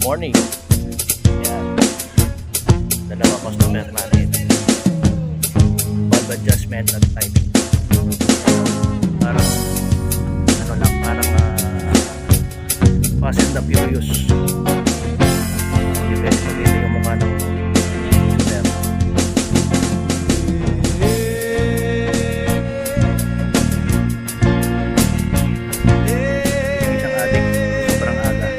morning. Yan. Dalawa customer natin. Valve adjustment at timing. Parang ano lang, parang Fast and the Furious. Depende sa dito yung mukha ng customer. Isang adik, sobrang aga.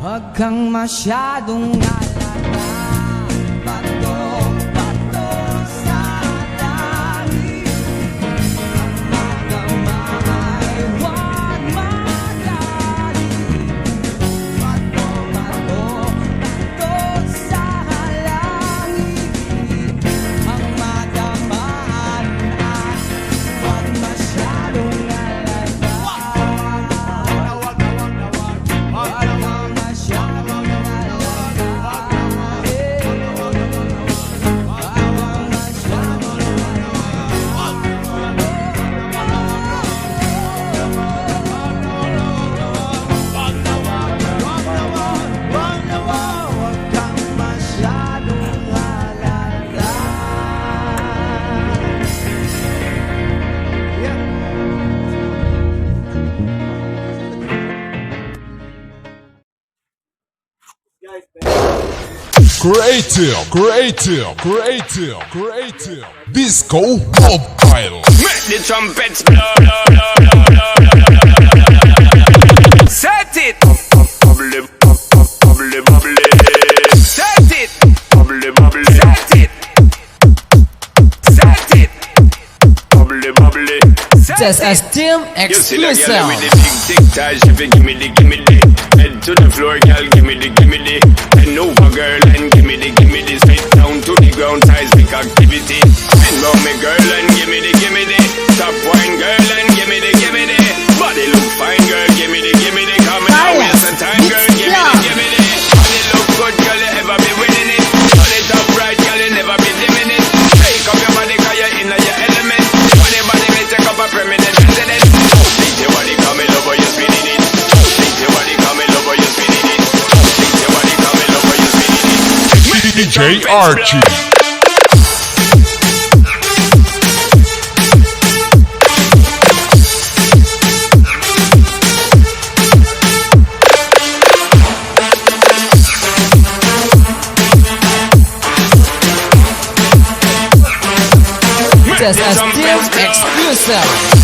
Huwag kang masyadong alala, bato sa langit. Ang magdamay, huwag magaling. Bato sa langit. Ang madamaan ay huwag masyadong alala. Creative, Disco Mobile. Make the trumpets blow. Set it. Bubbly. Set it. Bubbly. Set it. Bubbly. Just as Team You see that exclusive. girl with the big tic tac, she fi gimme the. Head to the floor, girl, gimme the. Bend over, girl, and gimme the. Spit down to the ground, seismic activity. Bend round me, girl, and gimme the. Top wine, girl, and gimme the. Body look fine, girl, gimme the. Come and waste some time, girl, gimme the. Body look good, girl, you ever be winning it. Turn it up right, girl, you never be dimming it. Take up your body, 'cause you're in your element. Body may take up a permanent residence. Think your body coming over, you spinning it. Think your body coming over, you spinning it. Think your body coming over, you DJ Archie. Just as Tim exclusive.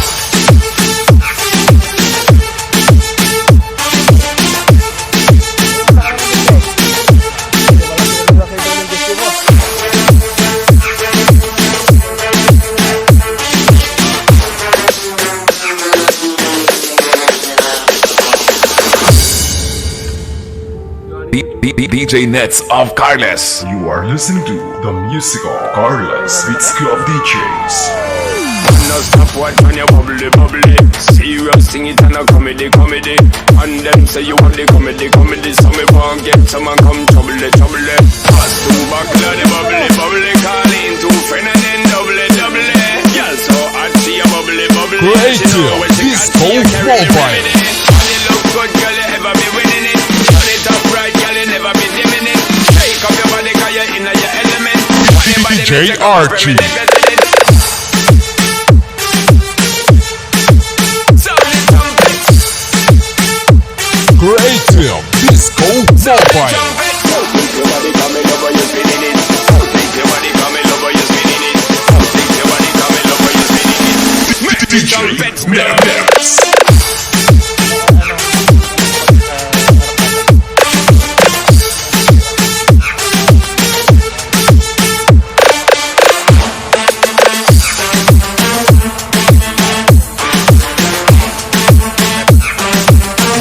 DJ Nets of Carles. You are listening to the musical Carles Beats Club DJs. No stop watch when you bubbly, bubbly. Serious thing it and a comedy, comedy. And them say you want the comedy, comedy. So me won't get someone come trouble, trouble. Pass two buckle of the bubbly, bubbly. Call in two friend and then double, double. Yeah, so hot she a bubbly, bubbly. Creative Disco Mobile. And it look good, girl, you ever be winning it. Turn it up right, girl, you never be dimming it. Take up your body, cause you're in your element. DJ Archie. Creative Disco Mobile. DJ Nets.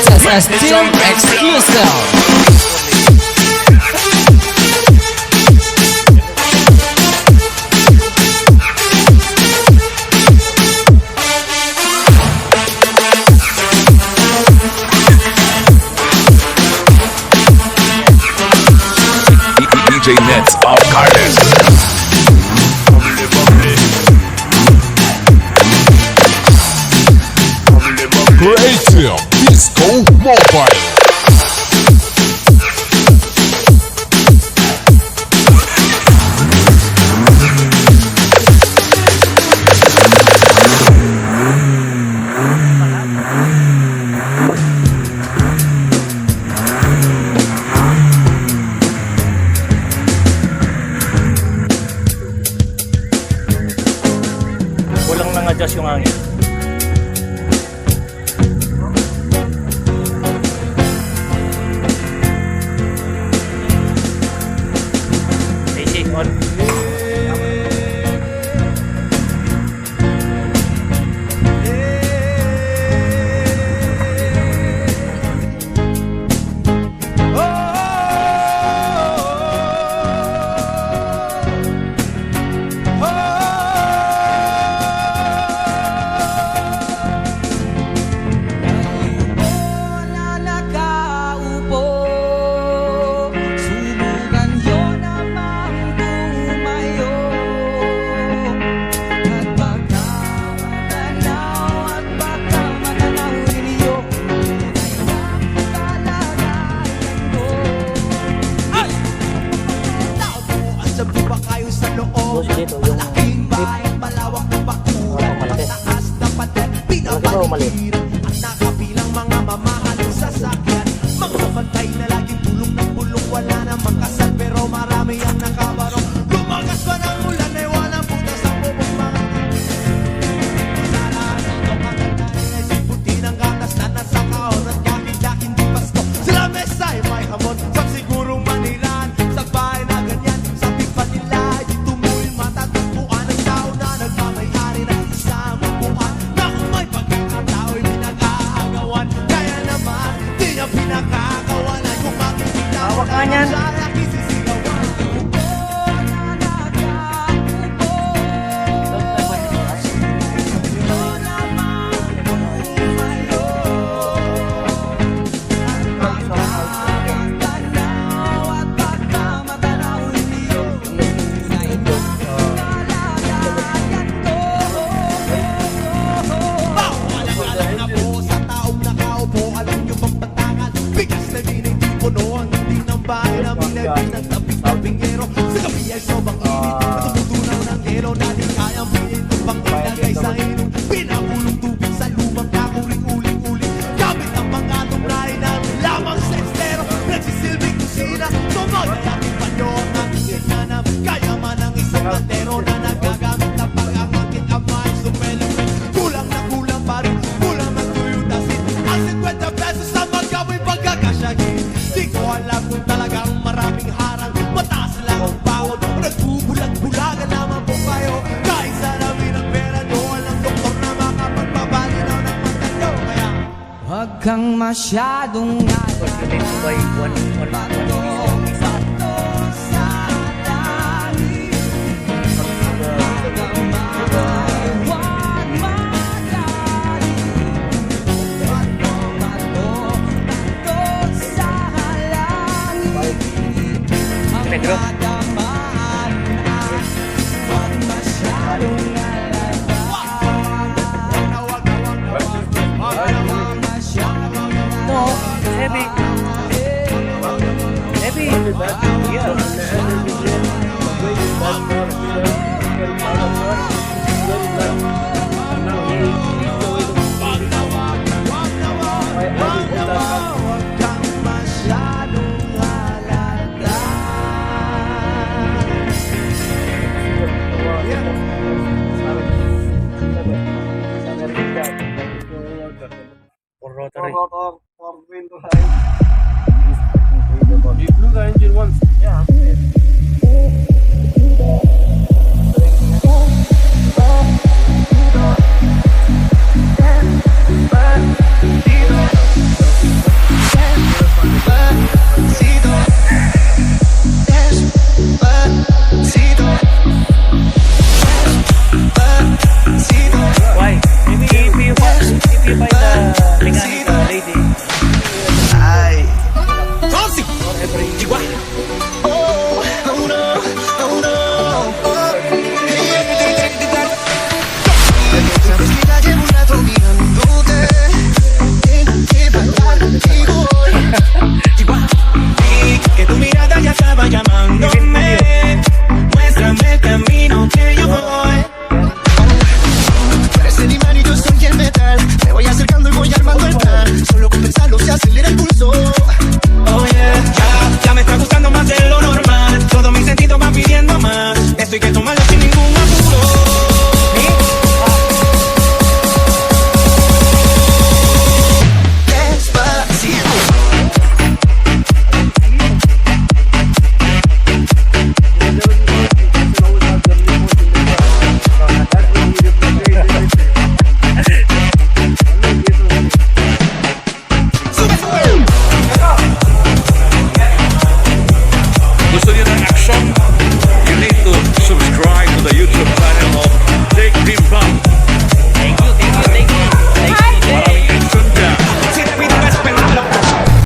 Just as Tim exclusive. DJ Nets of Carles. Creative Disco Mobile. Walang nang-adjust yung hangin. AC on. Dito yung malawak na bakuran, malaki. taas na pader, Malaki ba o maliit? pinapaligiran at nakabilang mga mamahaling sasakyan. Mga bantay na laging bulong ng bulong, wala namang kasal pero marami ang nakabarong. Lumagas pa ng ulan ay walang butas ang bubong mga sarahan. Itong kagandahan ay siputi ng gatas na nasa kahon at kahit hindi Pasko. Sila mesa ay may hamon sa sigurong Manilaan, sa bahay na ganyan, sa tipan nila ay tumuhin matatagpuan ng tao na nagmamayari ng isang upuan na kung may pagkakatao'y pinag-aagawan. Kaya naman, di niya pinakakawalan kung makikita Hawak ka niyan. sa laki sisigawan. Upo na nagkaupo, ito naman umayo. At pagkakatanaw at pagkamatanaw niyo sa inyong kalagayan ko. Alam na po sa taong nakaupo, alam nyo bang patangal? Bigas na din ay di puno, ang hindi ng bahay namin ay pinagtapis na bingero. kusina Sumayayakin pa nyo ang aking inanam Kaya man ang isang bandero na nagagamit na pag-angakit ang mga supelemen Kulang na kulang pa rin, kulang ang tuyutasin Ang 50 pesos sa magkamoy pagkakasyagin Di ko alam kung talagang maraming harang Mataas lang ang bawag, nagbubulag-bulagan naman po kayo Kahit sa dami ng pera nyo, walang doktor na makapagpabalinaw ng mata nyo Kaya huwag kang masyadong Because you need to buy one piece. Negro. No, heavy. Heavy. Yeah.